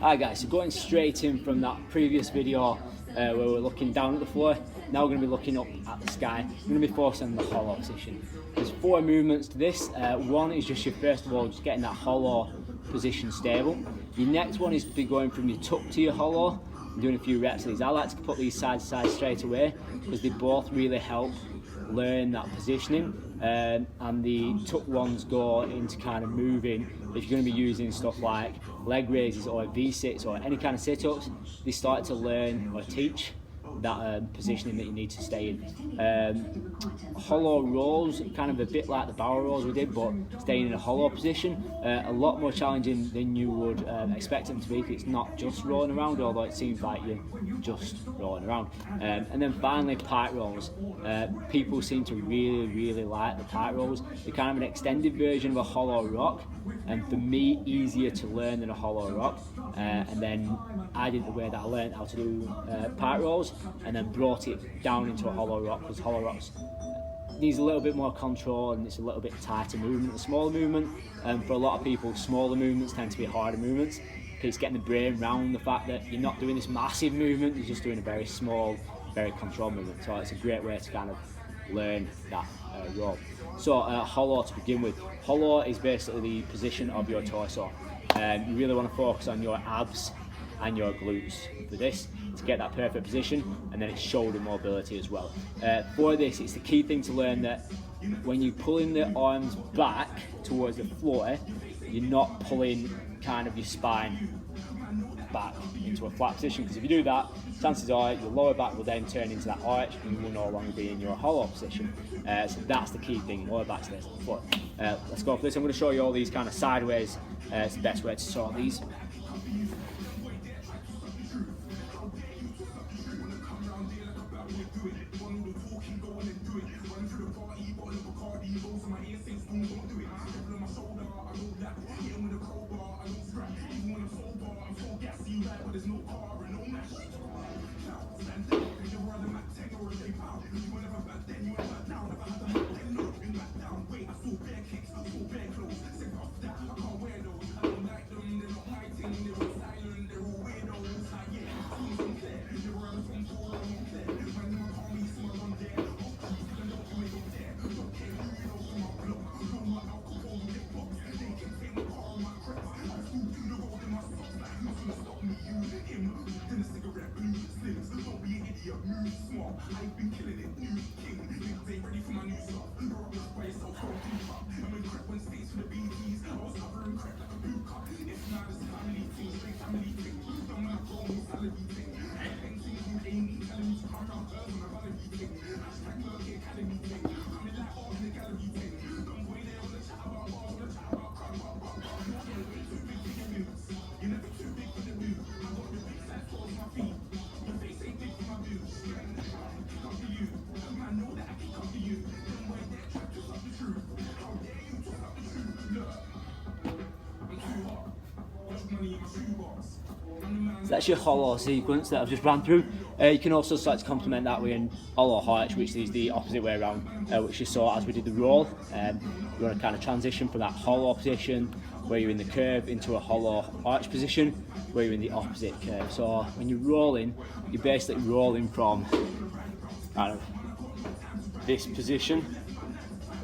Alright guys, so going straight in from that previous video where we were looking down at the floor, now we're going to be looking up at the sky. We're going to be focusing on the hollow position. There's 4 movements to this. One is just first of all, just getting that hollow position stable. Your next one is to be going from your tuck to your hollow and doing a few reps of these. I like to put these side to side straight away because they both really help learn that positioning, and the tuck ones go into kind of moving. If you're going to be using stuff like leg raises or V-sits or any kind of sit-ups, they start to learn or teach that positioning that you need to stay in. Hollow rolls, kind of a bit like the barrel rolls we did, but staying in a hollow position, a lot more challenging than you would expect them to be if it's not just rolling around, although it seems like you're just rolling around. And then finally, pike rolls. People seem to really like the pike rolls. They're kind of an extended version of a hollow rock, and for me, easier to learn than a hollow rock. And then I did the way that I learned how to do pike rolls, and then brought it down into a hollow rock, because hollow rocks needs a little bit more control and it's a little bit tighter movement, a smaller movement. And for a lot of people, smaller movements tend to be harder movements. It's getting the brain around the fact that you're not doing this massive movement, you're just doing a very small, very controlled movement. So it's a great way to kind of learn that roll. So hollow to begin with. Hollow is basically the position of your torso. You really want to focus on your abs and your glutes for this to get that perfect position, and then it's shoulder mobility as well. For this, it's the key thing to learn that when you're pulling the arms back towards the floor, you're not pulling kind of your spine back into a flat position, because if you do that, chances are your lower back will then turn into that arch and you will no longer be in your hollow position. So that's the key thing, lower back to this foot. Let's go for this. I'm going to show you all these kind of sideways. It's the best way to sort these. So that's your hollow sequence that I've just ran through. You can also start to complement that with an hollow arch, which is the opposite way around, which you saw as we did the roll. You want to kind of transition from that hollow position where you're in the curve into a hollow arch position where you're in the opposite curve. So when you're rolling, you're basically rolling from kind of this position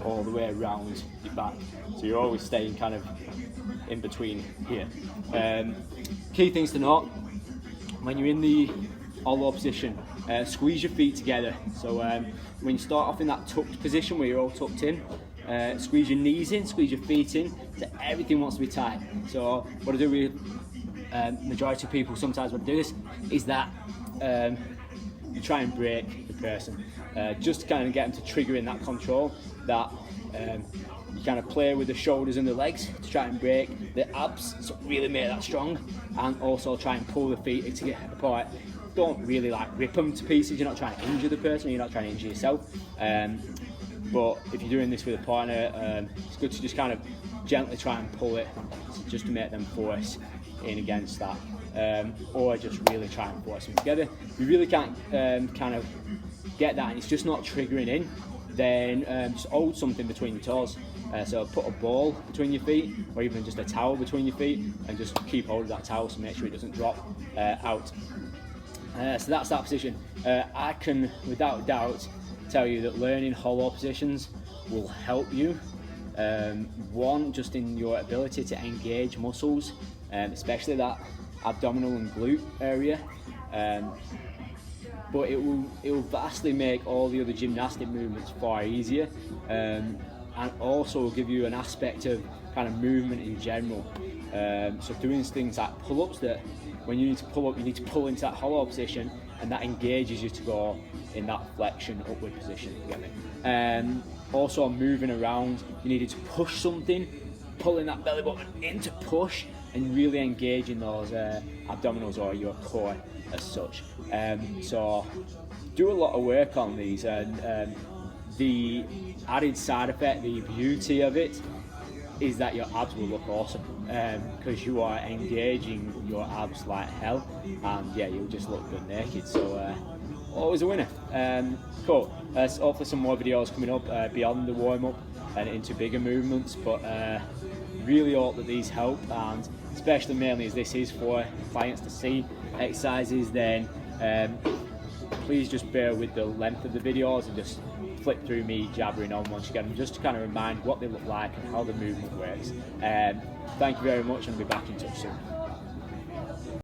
all the way around your back. So you're always staying kind of in between here. Key things to note: when you're in the hollow position, squeeze your feet together. So when you start off in that tucked position where you're all tucked in, squeeze your knees in, squeeze your feet in, so everything wants to be tight. So what I do with majority of people, sometimes when I do this, is that you try and break the person, just to kind of get them to trigger in that control, that you kind of play with the shoulders and the legs to try and break the abs, so really make that strong, and also try and pull the feet to get apart. Don't really like rip them to pieces. You're not trying to injure the person, you're not trying to injure yourself. But if you're doing this with a partner, it's good to just kind of gently try and pull it, just to make them force in against that, or just really try and force them together. You really can't kind of get that and it's just not triggering in, then just hold something between your toes. So put a ball between your feet, or even just a towel between your feet, and just keep hold of that towel to make sure it doesn't drop out. So that's that position. I can without doubt tell you that learning hollow positions will help you. One, just in your ability to engage muscles, especially that abdominal and glute area. But it will vastly make all the other gymnastic movements far easier, and also will give you an aspect of kind of movement in general. So doing things like pull-ups, that when you need to pull up, you need to pull into that hollow position, and that engages you to go in that flexion upward position. You get me? Also moving around, you needed to push something, pulling that belly button into push, and really engaging those abdominals or your core as such. So do a lot of work on these, and the added side effect, the beauty of it, is that your abs will look awesome, because you are engaging your abs like hell, and yeah, you'll just look good naked. So always a winner. Cool. So hopefully some more videos coming up beyond the warm-up and into bigger movements, but really hope that these help, and especially mainly as this is for clients to see exercises, then please just bear with the length of the videos and just flip through me jabbering on once you get them, just to kind of remind what they look like and how the movement works. Thank you very much, and I'll be back in touch soon.